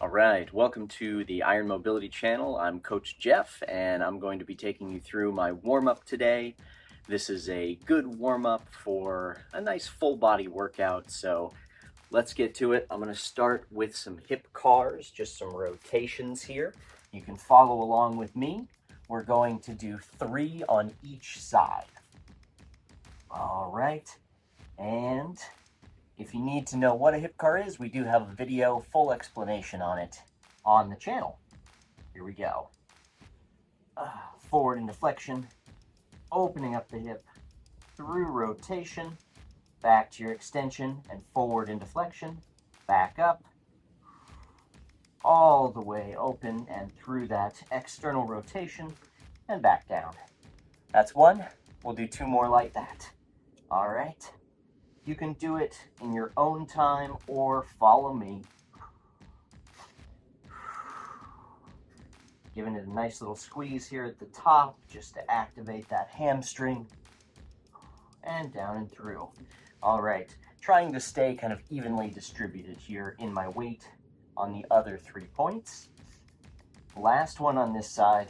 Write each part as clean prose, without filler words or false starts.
All right, welcome to the Iron Mobility channel. I'm Coach Jeff, and I'm going to be taking you through my warm-up today. This is a good warm-up for a nice full body workout, so let's get to it. I'm going to start with some hip CARs, just some rotations here. You can follow along with me. We're going to do 3 on each side. All right, and if you need to know what a hip car is, we do have a video, full explanation on it on the channel. Here we go. Forward into flexion, opening up the hip, through rotation, back to your extension, and forward into flexion, back up, all the way open and through that external rotation, and back down. That's 1. We'll do 2 more like that. All right. You can do it in your own time or follow me. Giving it a nice little squeeze here at the top just to activate that hamstring. And down and through. All right, trying to stay kind of evenly distributed here in my weight on the other 3 points. Last one on this side.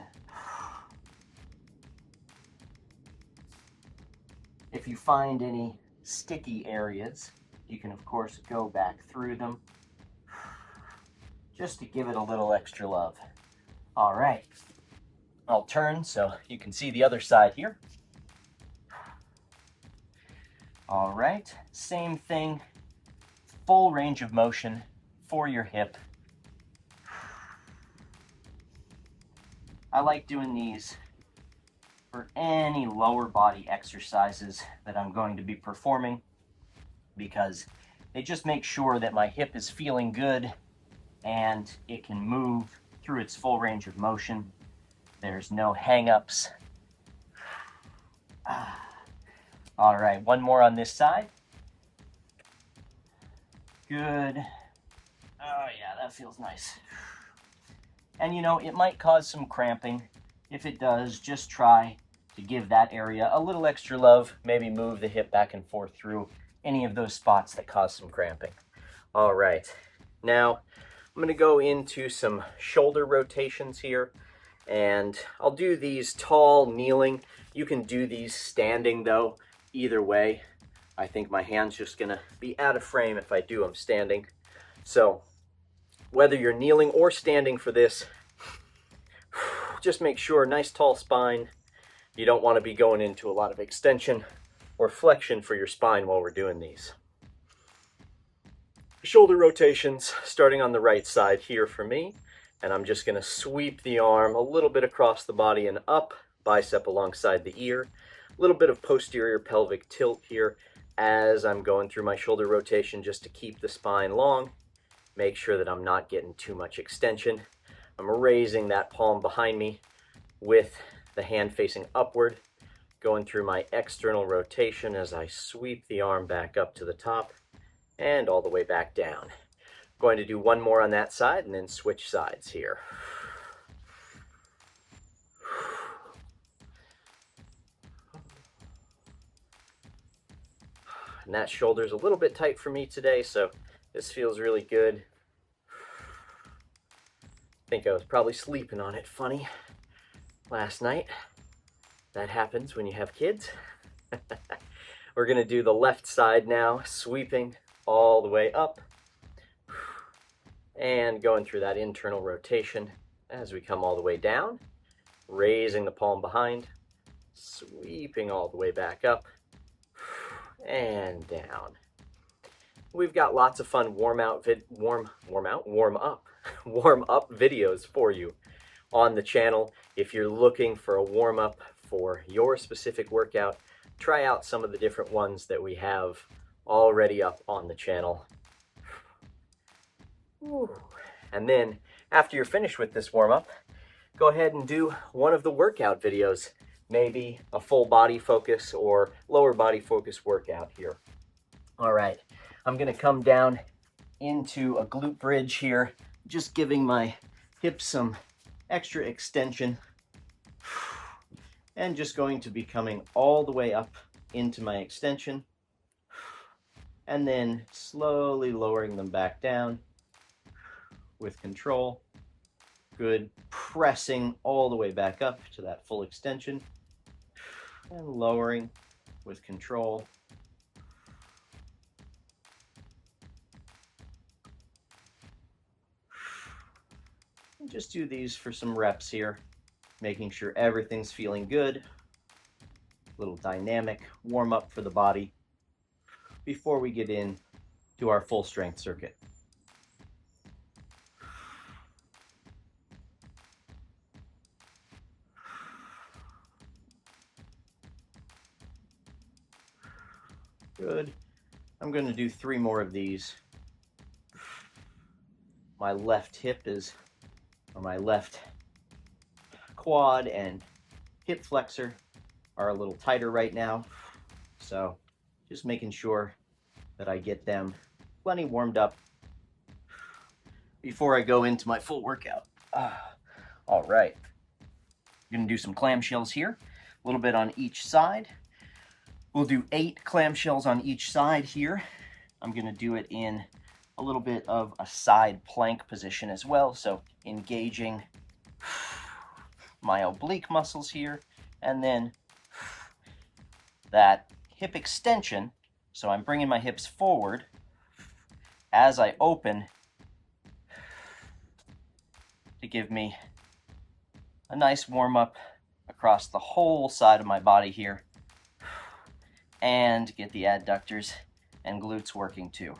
If you find any sticky areas, you can of course go back through them just to give it a little extra love. All right, I'll turn so you can see the other side here. All right, same thing, full range of motion for your hip. I like doing these for any lower body exercises that I'm going to be performing because they just make sure that my hip is feeling good and it can move through its full range of motion. There's no hang-ups. All right, 1 more on this side. Good. Oh yeah, that feels nice. And you know, it might cause some cramping. If it does, just try to give that area a little extra love, maybe move the hip back and forth through any of those spots that cause some cramping. All right, now I'm going to go into some shoulder rotations here, and I'll do these tall, kneeling. You can do these standing though, either way. I think my hand's just going to be out of frame if I do them standing. So whether you're kneeling or standing for this, just make sure, nice tall spine. You don't want to be going into a lot of extension or flexion for your spine while we're doing these. Shoulder rotations, starting on the right side here for me, and I'm just going to sweep the arm a little bit across the body and up, bicep alongside the ear. A little bit of posterior pelvic tilt here as I'm going through my shoulder rotation just to keep the spine long. Make sure that I'm not getting too much extension. I'm raising that palm behind me with the hand facing upward, going through my external rotation as I sweep the arm back up to the top and all the way back down. Going to do 1 more on that side and then switch sides here. And that shoulder's a little bit tight for me today, so this feels really good. I think I was probably sleeping on it funny last night. That happens when you have kids. We're going to do the left side now, sweeping all the way up and going through that internal rotation as we come all the way down, raising the palm behind, sweeping all the way back up and down. We've got lots of fun warm up videos for you on the channel. If you're looking for a warm up for your specific workout, try out some of the different ones that we have already up on the channel. And then after you're finished with this warm up, go ahead and do one of the workout videos, maybe a full body focus or lower body focus workout here. All right, I'm going to come down into a glute bridge here, just giving my hips some extra extension, and just going to be coming all the way up into my extension and then slowly lowering them back down with control. Good. Pressing all the way back up to that full extension. And lowering with control. And just do these for some reps here, making sure everything's feeling good. Little dynamic warm up for the body before we get in to our full strength circuit. Good. I'm going to do 3 more of these. My left hip is, or my left quad and hip flexor are a little tighter right now. So just making sure that I get them plenty warmed up before I go into my full workout. All right. I'm going to do some clamshells here, a little bit on each side. We'll do 8 clamshells on each side here. I'm going to do it in a little bit of a side plank position as well, so engaging my oblique muscles here, and then that hip extension, so I'm bringing my hips forward as I open to give me a nice warm-up across the whole side of my body here, and get the adductors and glutes working too.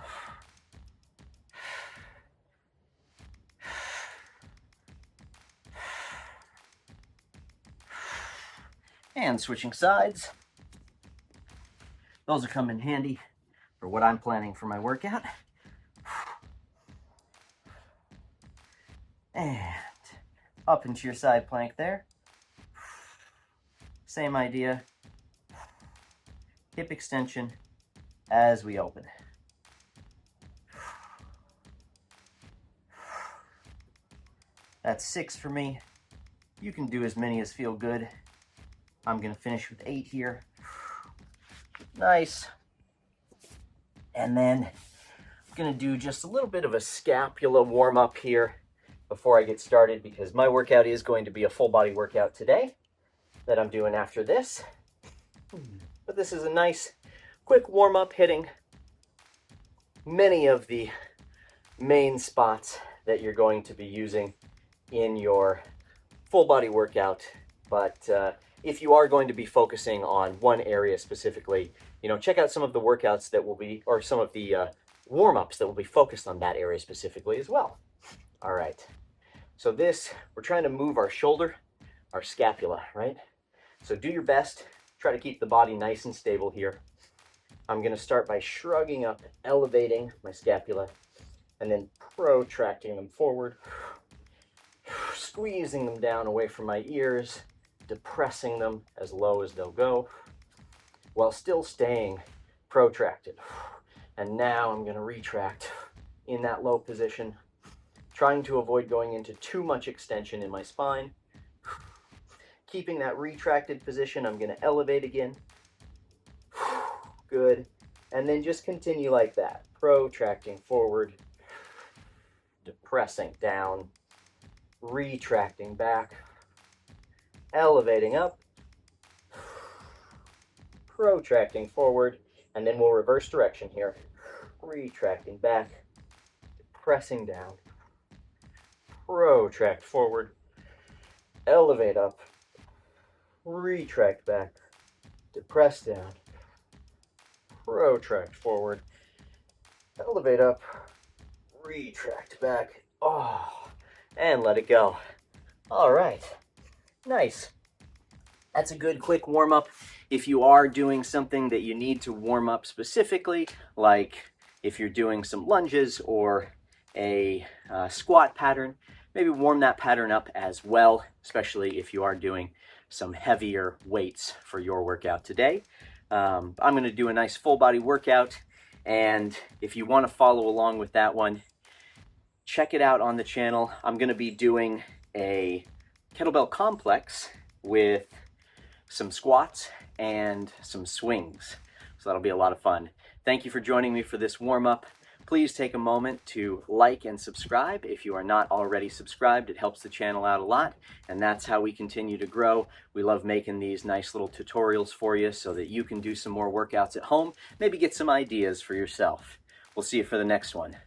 And switching sides. Those will come in handy for what I'm planning for my workout. And up into your side plank there. Same idea. Hip extension as we open. That's 6 for me. You can do as many as feel good. I'm going to finish with 8 here. Nice. And then I'm going to do just a little bit of a scapula warm up here before I get started, because my workout is going to be a full body workout today that I'm doing after this. But this is a nice quick warm up, hitting many of the main spots that you're going to be using in your full body workout. But if you are going to be focusing on one area specifically, check out some of the workouts that will be, or some of the warm-ups that will be focused on that area specifically as well. All right, so we're trying to move our shoulder, our scapula, right? So do your best, try to keep the body nice and stable here. I'm gonna start by shrugging up, elevating my scapula, and then protracting them forward, squeezing them down away from my ears, depressing them as low as they'll go, while still staying protracted. And now I'm going to retract in that low position, trying to avoid going into too much extension in my spine. Keeping that retracted position, I'm going to elevate again. Good. And then just continue like that, protracting forward, depressing down, retracting back, elevating up, protracting forward, and then we'll reverse direction here. Retracting back, pressing down, protract forward, elevate up, retract back, depress down, protract forward, elevate up, retract back, and let it go. All right, nice. That's a good quick warm-up. If you are doing something that you need to warm up specifically, like if you're doing some lunges or a squat pattern, maybe warm that pattern up as well, especially if you are doing some heavier weights for your workout today. I'm going to do a nice full body workout, and if you want to follow along with that one, check it out on the channel. I'm going to be doing a kettlebell complex with some squats and some swings. So that'll be a lot of fun. Thank you for joining me for this warm-up. Please please take a moment to like and subscribe. If you are not already subscribed, it helps the channel out a lot, and that's how we continue to grow. We love making these nice little tutorials for you so that you can do some more workouts at home, maybe get some ideas for yourself. We'll see you for the next one.